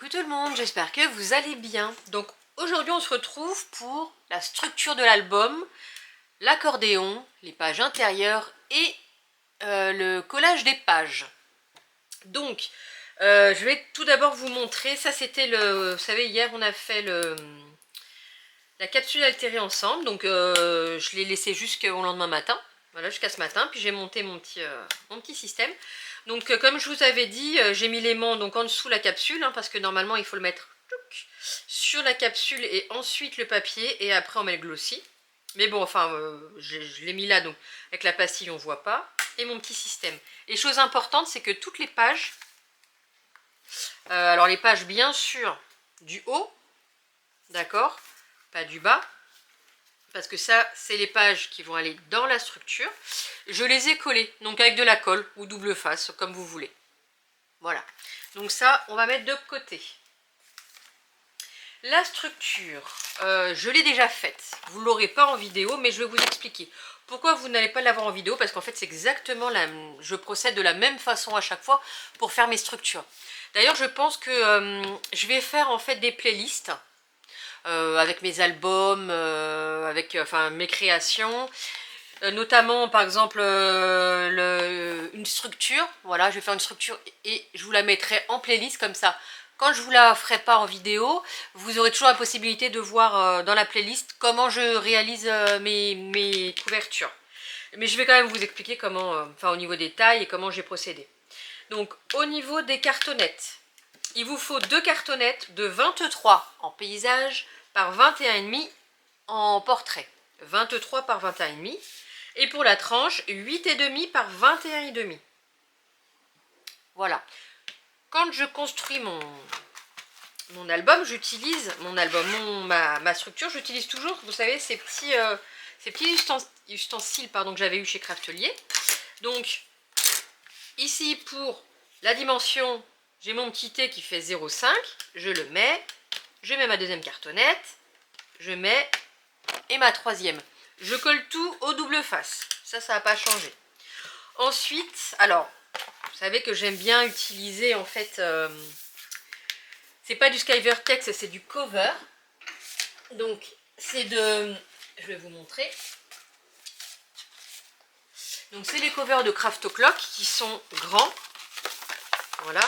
Coucou tout le monde, j'espère que vous allez bien. Donc aujourd'hui on se retrouve pour la structure de l'album, l'accordéon, les pages intérieures et le collage des pages. Donc je vais tout d'abord vous montrer, ça c'était vous savez hier on a fait la capsule altérée ensemble, donc je l'ai laissé jusqu'au lendemain matin, voilà jusqu'à ce matin, puis j'ai monté mon petit système. Donc comme je vous avais dit, j'ai mis l'aimant donc en dessous la capsule, hein, parce que normalement il faut le mettre sur la capsule et ensuite le papier, et après on met le glossy. Mais bon, enfin, je l'ai mis là, donc avec la pastille on voit pas. Et mon petit système. Et chose importante, c'est que toutes les pages, alors les pages bien sûr du haut, d'accord, pas du bas, parce que ça c'est les pages qui vont aller dans la structure. Je les ai collées, donc avec de la colle ou double face, comme vous voulez. Voilà, donc ça on va mettre de côté. La structure, je l'ai déjà faite, vous ne l'aurez pas en vidéo, mais je vais vous expliquer. Pourquoi vous n'allez pas l'avoir en vidéo? Parce qu'en fait c'est exactement je procède de la même façon à chaque fois pour faire mes structures. D'ailleurs je pense que je vais faire en fait des playlists avec mes albums, avec mes créations. Notamment par exemple une structure, voilà, je vais faire une structure et je vous la mettrai en playlist comme ça. Quand je vous la ferai pas en vidéo, vous aurez toujours la possibilité de voir dans la playlist comment je réalise mes couvertures. Mais je vais quand même vous expliquer comment, au niveau des tailles et comment j'ai procédé. Donc au niveau des cartonnettes, il vous faut 2 cartonnettes de 23 en paysage par 21,5 en portrait. 23 par 21,5. Et pour la tranche, 8,5 par 21,5. Voilà. Quand je construis mon album, j'utilise ma structure, j'utilise toujours, vous savez, ces petits ustensiles que j'avais eu chez Craftelier. Donc, ici, pour la dimension, j'ai mon petit T qui fait 0,5. Je le mets. Je mets ma deuxième cartonnette. Je mets. Et ma troisième. Je colle tout au double face. Ça n'a pas changé. Ensuite, alors, vous savez que j'aime bien utiliser, en fait, c'est pas du Skyvertex, c'est du cover. Donc, c'est je vais vous montrer. Donc, c'est les covers de Craft O'Clock qui sont grands. Voilà.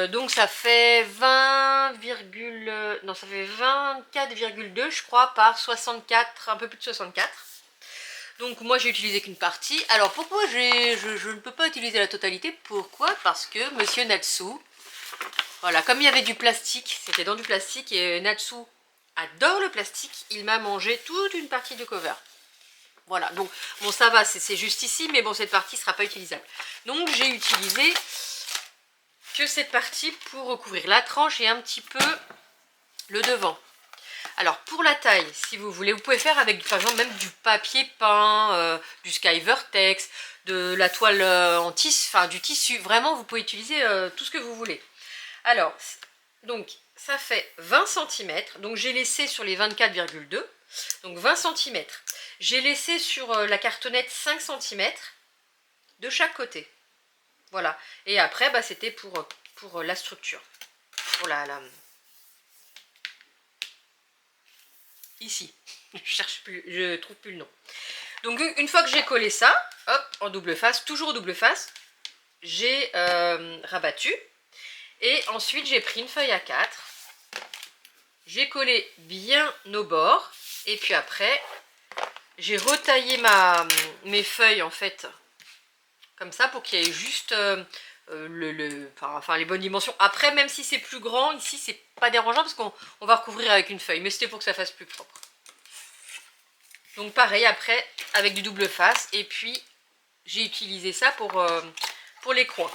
Donc, ça fait 24,2 je crois par 64, un peu plus de 64. Donc moi j'ai utilisé qu'une partie. Alors pourquoi je ne peux pas utiliser la totalité? Pourquoi? Parce que Monsieur Natsu, voilà, comme il y avait du plastique, c'était dans du plastique et Natsu adore le plastique, il m'a mangé toute une partie du cover. Voilà, donc bon ça va, c'est juste ici, mais bon cette partie ne sera pas utilisable. Donc j'ai utilisé que cette partie pour recouvrir la tranche et un petit peu le devant. Alors pour la taille, si vous voulez, vous pouvez faire avec par exemple même du papier peint, du Skyvertex, de la toile en tissu, du tissu. Vraiment, vous pouvez utiliser tout ce que vous voulez. Alors, donc ça fait 20 cm. Donc j'ai laissé sur les 24,2. Donc 20 cm. J'ai laissé sur la cartonnette 5 cm de chaque côté. Voilà. Et après, bah, c'était pour la structure. Pour ici, je trouve plus le nom. Donc une fois que j'ai collé ça, hop, en double face, toujours double face, j'ai rabattu. Et ensuite j'ai pris une feuille A4. J'ai collé bien nos bords. Et puis après, j'ai retaillé mes feuilles en fait, comme ça, pour qu'il y ait juste les bonnes dimensions. Après, même si c'est plus grand, ici c'est pas dérangeant parce qu'on va recouvrir avec une feuille, mais c'était pour que ça fasse plus propre. Donc pareil, après avec du double face, et puis j'ai utilisé ça pour les coins.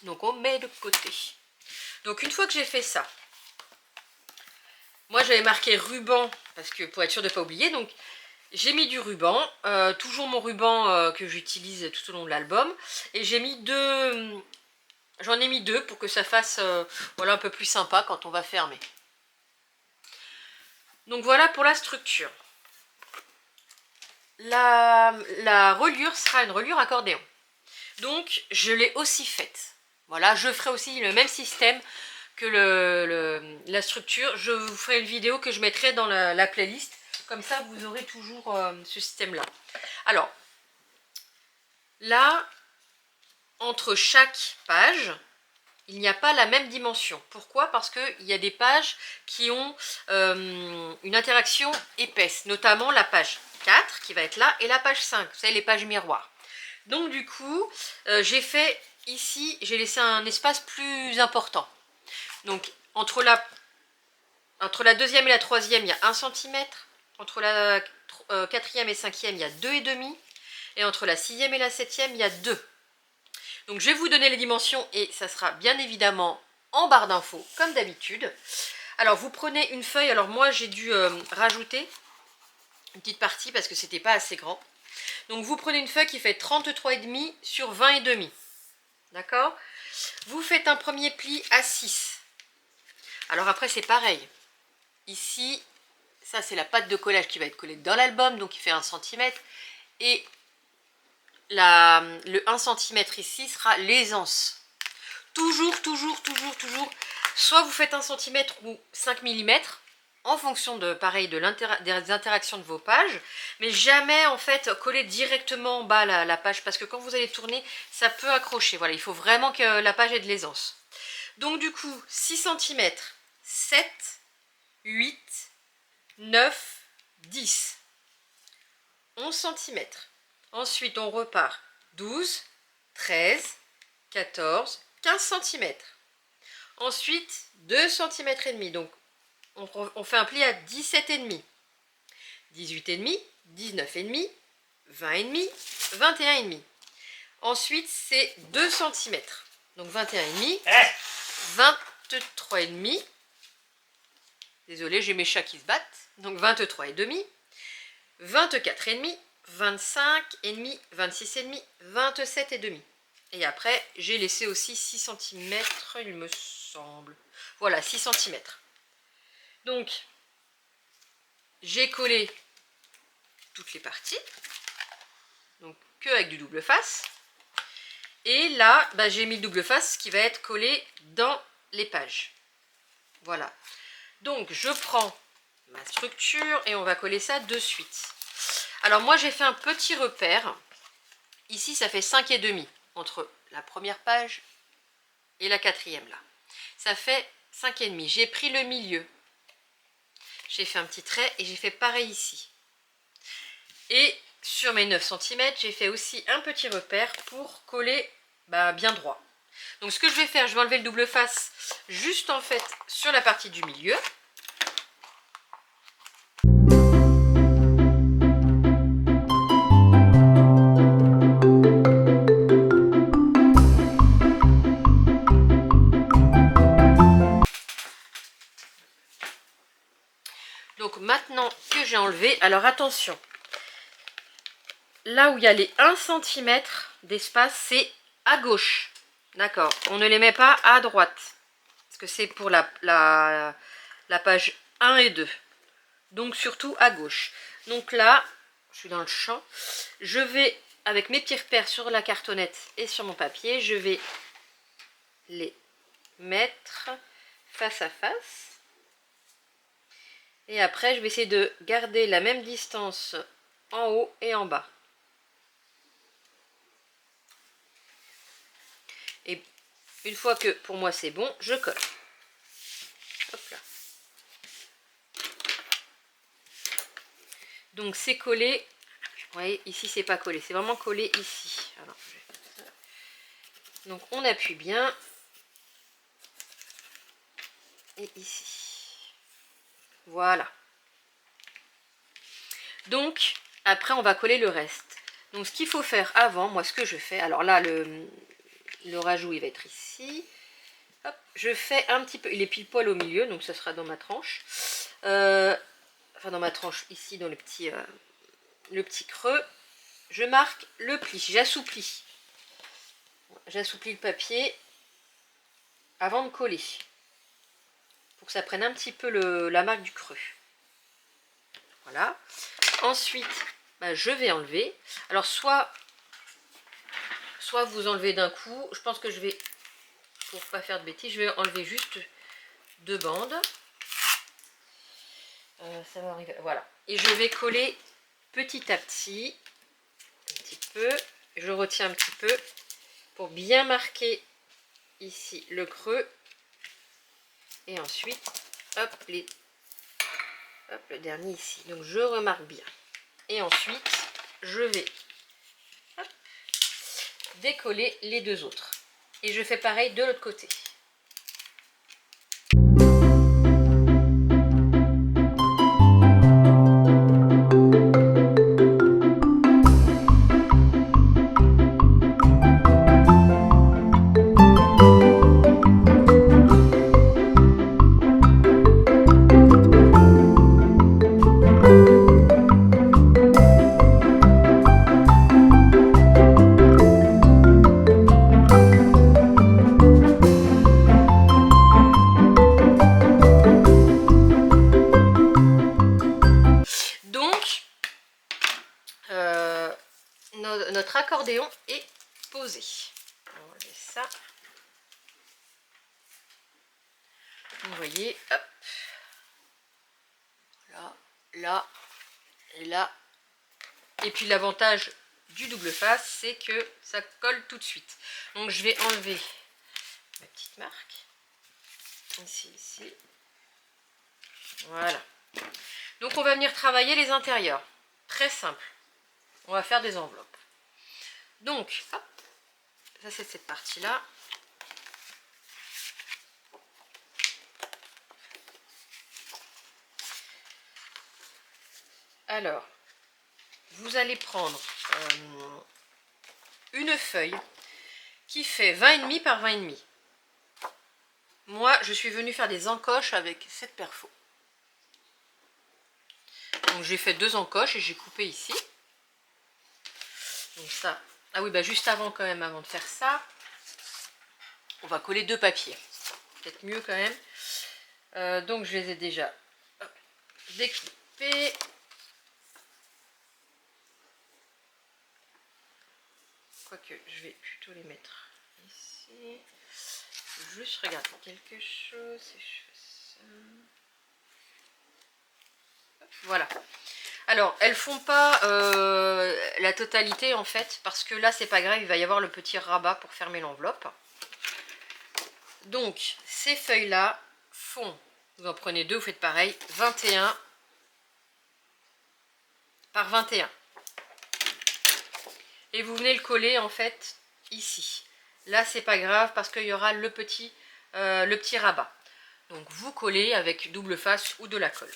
Donc on met de côté. Donc une fois que j'ai fait ça, moi j'avais marqué ruban parce que pour être sûr de ne pas oublier, donc j'ai mis du ruban, toujours mon ruban que j'utilise tout au long de l'album, et j'ai mis j'en ai mis 2 pour que ça fasse voilà, un peu plus sympa quand on va fermer. Donc voilà pour la structure. La reliure sera une reliure accordéon. Donc je l'ai aussi faite. Voilà, je ferai aussi le même système que la structure. Je vous ferai une vidéo que je mettrai dans la playlist. Comme ça, vous aurez toujours ce système-là. Alors, là, entre chaque page, il n'y a pas la même dimension. Pourquoi? Parce qu'il y a des pages qui ont une interaction épaisse, notamment la page 4 qui va être là et la page 5, vous savez, les pages miroirs. Donc du coup, j'ai fait ici, j'ai laissé un espace plus important. Donc entre la deuxième et la troisième, il y a 1 cm. Entre la quatrième et cinquième, il y a 2,5. Et entre la sixième et la septième, il y a 2. Donc je vais vous donner les dimensions et ça sera bien évidemment en barre d'infos, comme d'habitude. Alors vous prenez une feuille, alors moi j'ai dû rajouter une petite partie parce que c'était pas assez grand. Donc vous prenez une feuille qui fait 33,5 sur 20,5. D'accord? Vous faites un premier pli à 6. Alors après c'est pareil. Ici, ça c'est la pâte de collage qui va être collée dans l'album, donc il fait 1 cm. Et le 1 cm ici sera l'aisance. Toujours, soit vous faites 1 cm ou 5 mm, en fonction de, pareil, des interactions de vos pages, mais jamais en fait coller directement en bas la page, parce que quand vous allez tourner, ça peut accrocher. Voilà, il faut vraiment que la page ait de l'aisance. Donc du coup, 6 cm, 7, 8, 9, 10, 11 cm. Ensuite, on repart 12, 13, 14, 15 cm. Ensuite, 2 cm et demi. Donc, on fait un pli à 17,5, 18,5, 19,5, 20,5, 21,5. Ensuite, c'est 2 cm. Donc, 21,5, 23,5. Désolée, j'ai mes chats qui se battent. Donc, 23,5, 24,5, 25,5, 26,5, 27,5. Et après, j'ai laissé aussi 6 cm, il me semble. Voilà, 6 cm. Donc, j'ai collé toutes les parties. Donc, que avec du double face. Et là, bah, j'ai mis le double face qui va être collé dans les pages. Voilà. Donc, je prends ma structure et on va coller ça de suite. Alors, moi, j'ai fait un petit repère. Ici, ça fait 5,5 entre la première page et la quatrième là. Ça fait 5,5. J'ai pris le milieu. J'ai fait un petit trait et j'ai fait pareil ici. Et sur mes 9 cm, j'ai fait aussi un petit repère pour coller bien droit. Donc ce que je vais faire, je vais enlever le double face juste en fait sur la partie du milieu. Donc maintenant que j'ai enlevé, alors attention, là où il y a les 1 cm d'espace, c'est à gauche. D'accord, on ne les met pas à droite. Parce que c'est pour la page 1 et 2. Donc surtout à gauche. Donc là, je suis dans le champ. Je vais, avec mes petits repères sur la cartonnette et sur mon papier, je vais les mettre face à face. Et après, je vais essayer de garder la même distance en haut et en bas. Et une fois que pour moi c'est bon, je colle. Hop là. Donc c'est collé. Vous voyez, ici c'est pas collé, c'est vraiment collé ici. Alors, donc on appuie bien. Et ici. Voilà. Donc, après on va coller le reste. Donc ce qu'il faut faire avant, moi ce que je fais, alors là le rajout il va être ici. Hop, je fais un petit peu, il est pile poil au milieu, donc ça sera dans ma tranche. Enfin dans ma tranche ici, dans le petit creux. Je marque le pli, j'assouplis. J'assouplis le papier avant de coller. Pour que ça prenne un petit peu la marque du creux. Voilà. Ensuite, je vais enlever. Alors soit vous enlevez d'un coup, je pense que je vais pour pas faire de bêtises, je vais enlever juste 2 bandes. Ça va arriver, voilà. Et je vais coller petit à petit, un petit peu. Je retiens un petit peu pour bien marquer ici le creux. Et ensuite, hop, le dernier ici. Donc je remarque bien. Et ensuite, je vais hop, décoller les 2 autres. Et je fais pareil de l'autre côté. Notre accordéon est posé. On va enlever ça. Vous voyez, hop. Là, là et là. Et puis l'avantage du double face, c'est que ça colle tout de suite. Donc je vais enlever ma petite marque. Ici, ici. Voilà. Donc on va venir travailler les intérieurs. Très simple. On va faire des enveloppes. Donc, hop, ça c'est cette partie-là. Alors, vous allez prendre une feuille qui fait 20,5 par 20,5. Moi, je suis venue faire des encoches avec cette perfo. Donc j'ai fait 2 encoches et j'ai coupé ici. Donc ça, ah oui, bah juste avant quand même, avant de faire ça, on va coller 2 papiers. Peut-être mieux quand même. Donc je les ai déjà découpés. Quoique, je vais plutôt les mettre ici. Juste regarder quelque chose. Si je fais ça. Hop, voilà. Alors, elles font pas la totalité en fait, parce que là, c'est pas grave, il va y avoir le petit rabat pour fermer l'enveloppe. Donc, ces feuilles-là font, vous en prenez 2, vous faites pareil, 21 par 21. Et vous venez le coller en fait ici. Là, c'est pas grave parce qu'il y aura le petit rabat. Donc, vous collez avec double face ou de la colle.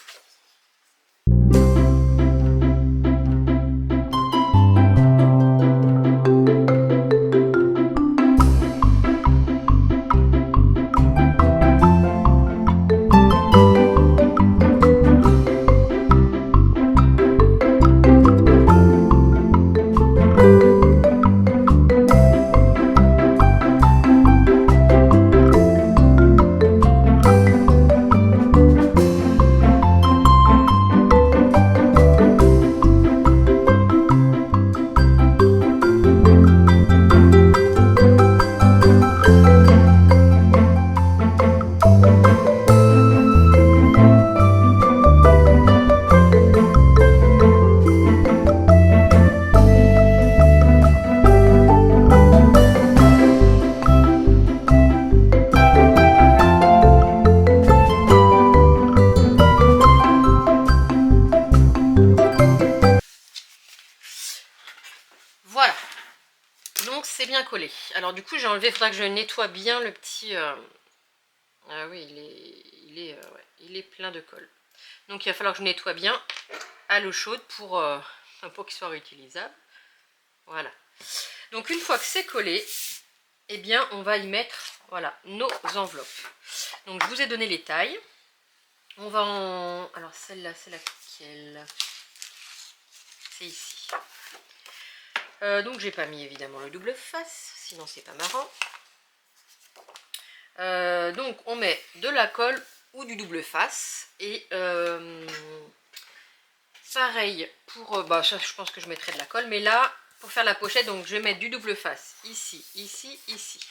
Voilà, donc c'est bien collé. Alors du coup j'ai enlevé, il faudra que je nettoie bien le petit... Ah oui, il est plein de colle. Donc il va falloir que je nettoie bien à l'eau chaude pour qu'il soit réutilisable. Voilà. Donc une fois que c'est collé, eh bien on va y mettre voilà, nos enveloppes. Donc je vous ai donné les tailles. On va en... Alors celle-là, c'est laquelle? C'est ici. Donc j'ai pas mis évidemment le double face, sinon c'est pas marrant. Donc on met de la colle ou du double face. Et pareil pour... bah ça, je pense que je mettrai de la colle. Mais là, pour faire la pochette, donc je vais mettre du double face. Ici, ici, ici.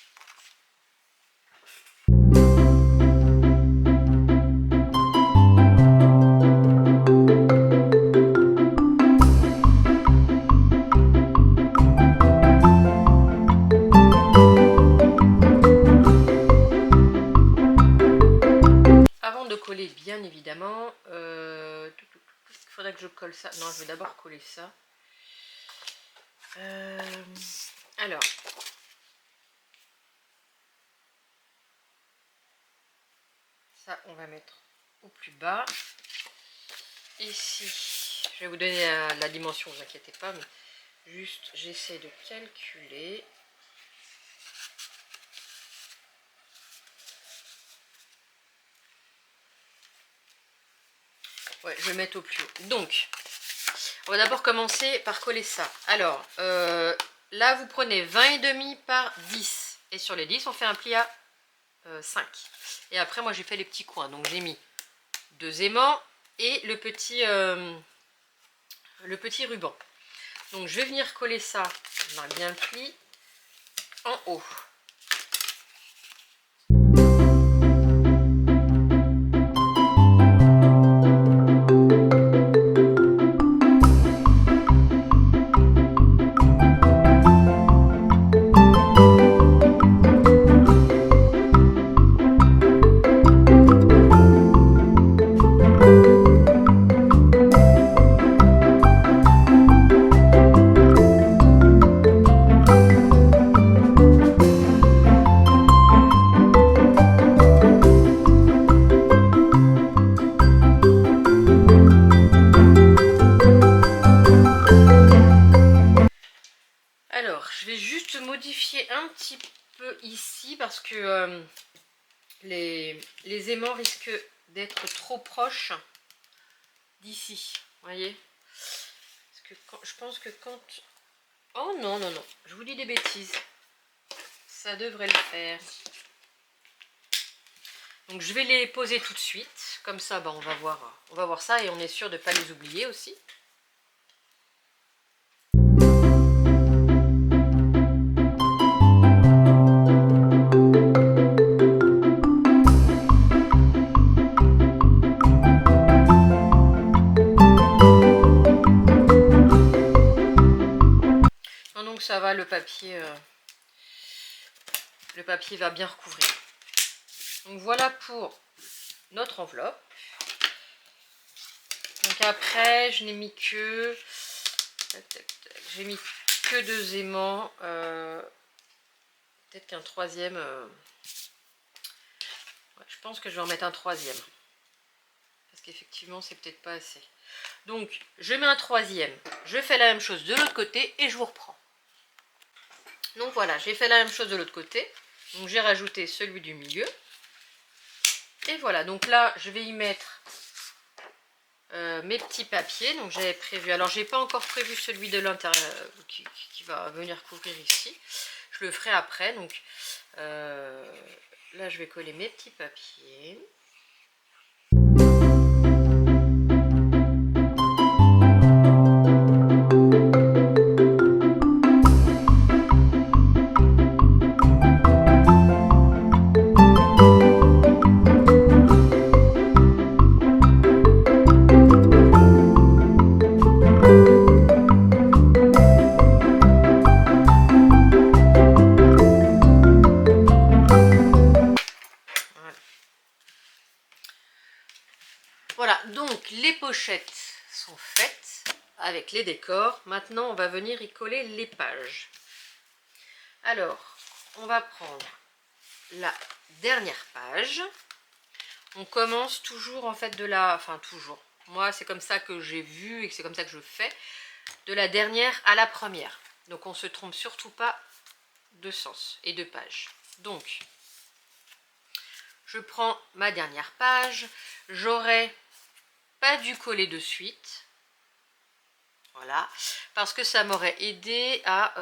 faudrait que je colle ça. Non, je vais d'abord coller ça. Alors. Ça, on va mettre au plus bas. Ici, je vais vous donner la dimension, vous inquiétez pas, mais juste j'essaie de calculer. Ouais, je vais mettre au plus haut. Donc, on va d'abord commencer par coller ça. Alors, là, vous prenez 20,5 par 10. Et sur les 10, on fait un pli à 5. Et après, moi, j'ai fait les petits coins. Donc, j'ai mis 2 aimants et le petit ruban. Donc, je vais venir coller ça, on a bien pli, en haut. Modifier un petit peu ici parce que les aimants risquent d'être trop proches d'ici, voyez, parce que je pense que quand... Oh non, non, non, je vous dis des bêtises, ça devrait le faire. Donc je vais les poser tout de suite, comme ça bah, on va voir ça et on est sûr de ne pas les oublier aussi. Donc ça va, le papier va bien recouvrir. Donc voilà pour notre enveloppe. Donc après, je n'ai mis que... J'ai mis que 2 aimants. Peut-être qu'un troisième... Ouais, je pense que je vais en mettre un troisième. Parce qu'effectivement, c'est peut-être pas assez. Donc, je mets un troisième. Je fais la même chose de l'autre côté et je vous reprends. Donc voilà, j'ai fait la même chose de l'autre côté. Donc j'ai rajouté celui du milieu. Et voilà, donc là, je vais y mettre... mes petits papiers, donc j'avais prévu, alors j'ai pas encore prévu celui de l'intérieur qui va venir couvrir ici, je le ferai après. Donc là je vais coller mes petits papiers. Voilà, donc les pochettes sont faites avec les décors. Maintenant, on va venir y coller les pages. Alors, on va prendre la dernière page. On commence toujours en fait de la... Enfin, toujours. Moi, c'est comme ça que j'ai vu et c'est comme ça que je fais. De la dernière à la première. Donc, on ne se trompe surtout pas de sens et de page. Donc, je prends ma dernière page. J'aurais pas dû coller de suite, voilà, parce que ça m'aurait aidé à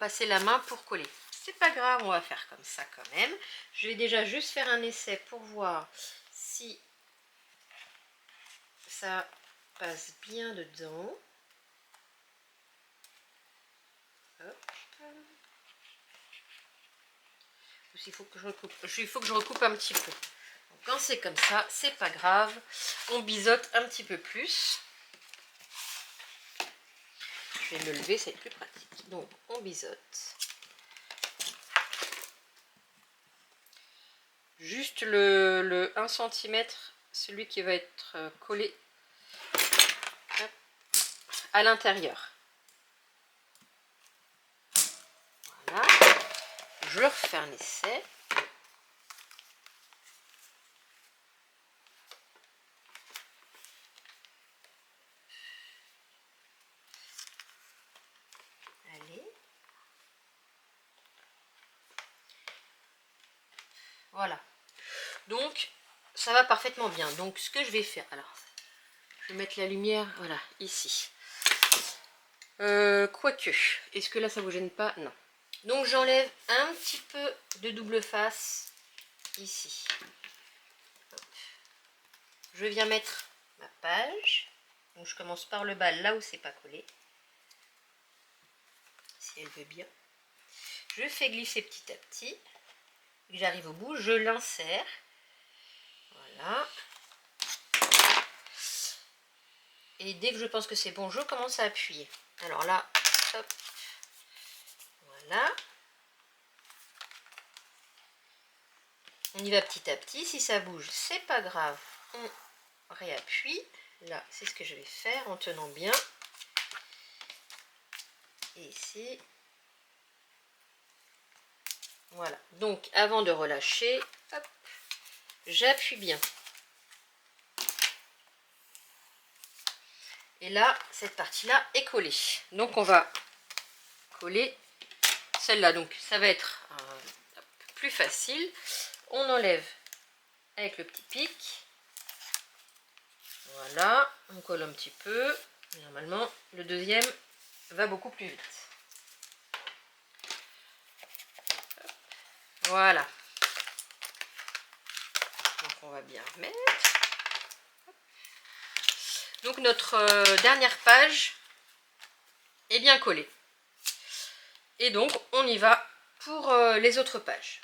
passer la main pour coller. C'est pas grave, on va faire comme ça quand même. Je vais déjà juste faire un essai pour voir si ça passe bien dedans. Hop. Il faut que je recoupe un petit peu. Quand c'est comme ça, c'est pas grave. On biseaute un petit peu plus. Je vais me lever, c'est plus pratique. Donc, on biseaute. Juste le 1 cm, celui qui va être collé à l'intérieur. Voilà. Je refais un essai. Allez. Voilà. Donc, ça va parfaitement bien. Donc, ce que je vais faire... Alors, je vais mettre la lumière, voilà, ici. Quoique, est-ce que là, ça vous gêne pas? Non. Donc, j'enlève un petit peu de double face ici. Hop. Je viens mettre ma page. Donc, je commence par le bas, là où c'est pas collé. Si elle veut bien. Je fais glisser petit à petit. J'arrive au bout, je l'insère. Voilà. Et dès que je pense que c'est bon, je commence à appuyer. Alors là, hop. Voilà. On y va petit à petit. Si ça bouge, c'est pas grave. On réappuie. Là, c'est ce que je vais faire en tenant bien. Et ici. Voilà. Donc, avant de relâcher, hop, j'appuie bien. Et là, cette partie-là est collée. Donc, on va coller celle-là. Donc, ça va être plus facile. On enlève avec le petit pic. Voilà. On colle un petit peu. Normalement, le deuxième va beaucoup plus vite. Voilà. Donc, on va bien remettre. Donc notre dernière page est bien collée. Et donc on y va pour les autres pages.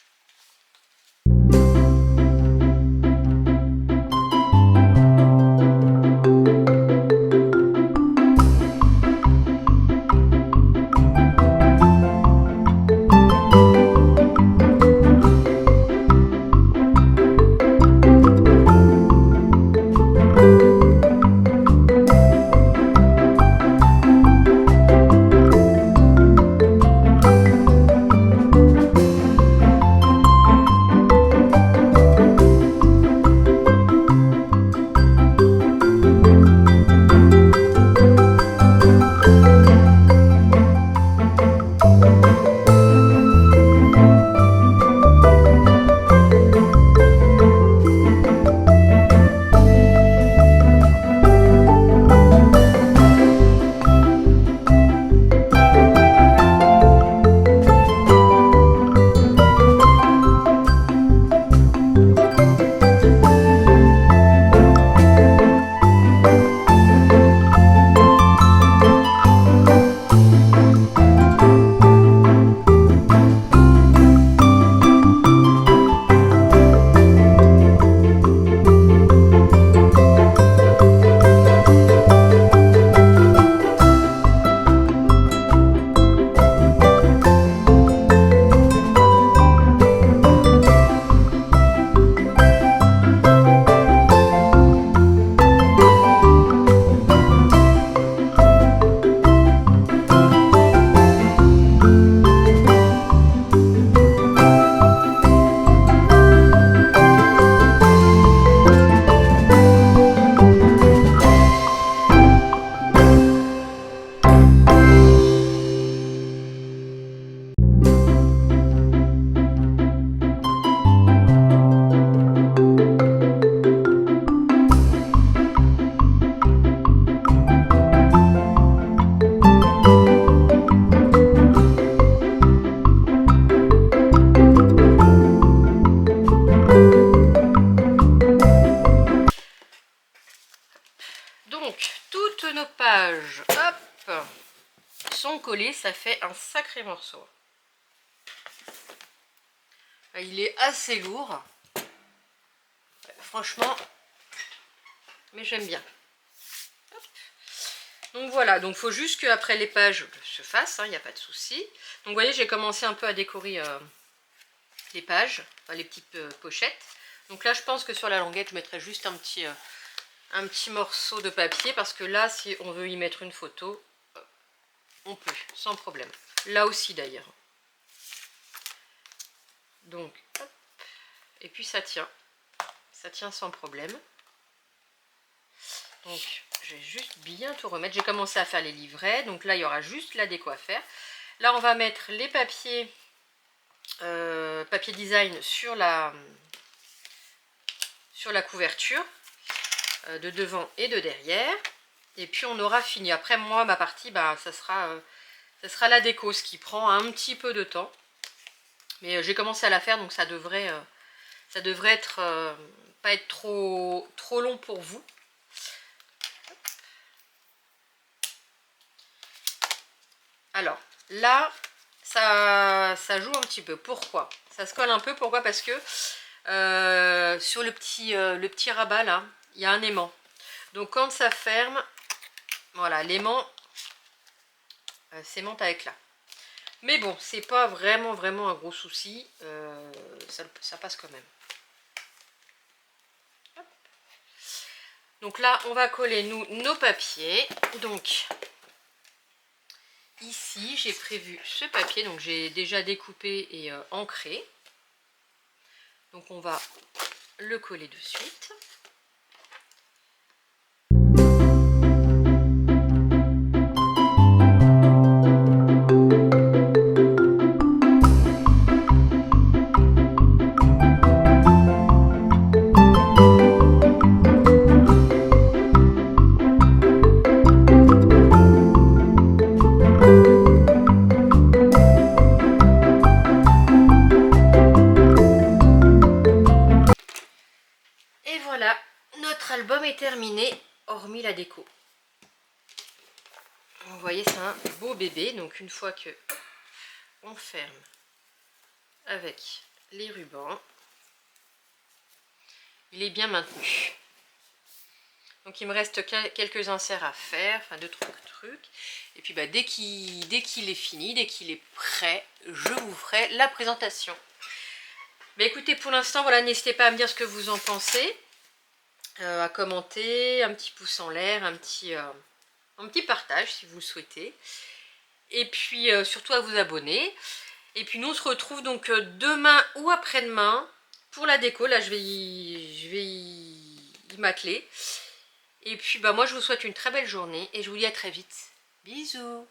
Nos pages, hop, sont collées, ça fait un sacré morceau. Il est assez lourd, franchement, mais j'aime bien. Hop. Donc voilà, donc il faut juste qu'après les pages se fassent, il n'y a pas de souci. Donc vous voyez, j'ai commencé un peu à décorer les pages, enfin, les petites pochettes. Donc là, je pense que sur la languette, je mettrai juste un un petit morceau de papier parce que là, si on veut y mettre une photo, on peut, sans problème. Là aussi d'ailleurs. Donc, hop. Et puis ça tient sans problème. Donc, je vais juste bien tout remettre. J'ai commencé à faire les livrets, donc là, il y aura juste la déco à faire. Là, on va mettre les papiers, papier design sur la couverture, de devant et de derrière. Et puis, on aura fini. Après, moi, ma partie, bah, ça sera la déco, ce qui prend un petit peu de temps. Mais j'ai commencé à la faire, donc ça devrait être, pas être trop long pour vous. Alors, là, ça joue un petit peu. Pourquoi? Ça se colle un peu. Pourquoi? Parce que sur le petit rabat, là, il y a un aimant. Donc, quand ça ferme, voilà, l'aimant s'aimante avec là. Mais bon, c'est pas vraiment un gros souci. Ça passe quand même. Hop. Donc là, on va coller, nos papiers. Donc... Ici, j'ai prévu ce papier, donc j'ai déjà découpé et ancré. Donc on va le coller de suite. L'album est terminé, hormis la déco. Vous voyez, c'est un beau bébé. Donc une fois que on ferme avec les rubans, il est bien maintenu. Donc il me reste quelques inserts à faire, enfin 2-3 trucs. Et puis bah, dès qu'il est fini, dès qu'il est prêt, je vous ferai la présentation. Mais écoutez, pour l'instant, voilà, n'hésitez pas à me dire ce que vous en pensez. À commenter, un petit pouce en l'air, un petit partage si vous le souhaitez. Et puis surtout à vous abonner. Et puis nous on se retrouve donc demain ou après-demain pour la déco. Là je vais y m'atteler. Et puis bah moi je vous souhaite une très belle journée et je vous dis à très vite. Bisous.